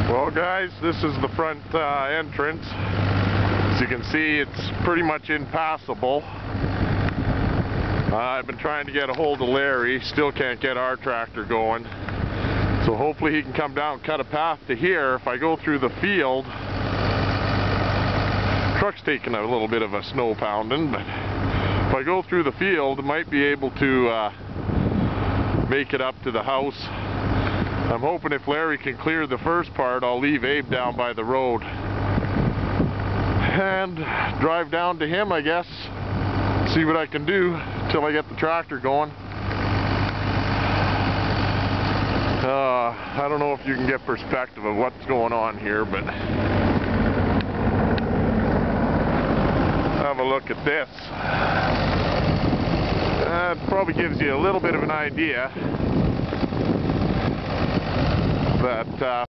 Well guys, this is the front entrance. As you can see, it's pretty much impassable. I've been trying to get a hold of Larry, still can't get our tractor going. So hopefully he can come down and cut a path to here. If I go through the field, truck's taking a little bit of a snow pounding, but if I go through the field, I might be able to make it up to the house. I'm hoping if Larry can clear the first part, I'll leave Abe down by the road and drive down to him, I guess. See what I can do till I get the tractor going. I don't know if you can get perspective of what's going on here, but have a look at this. That probably gives you a little bit of an idea that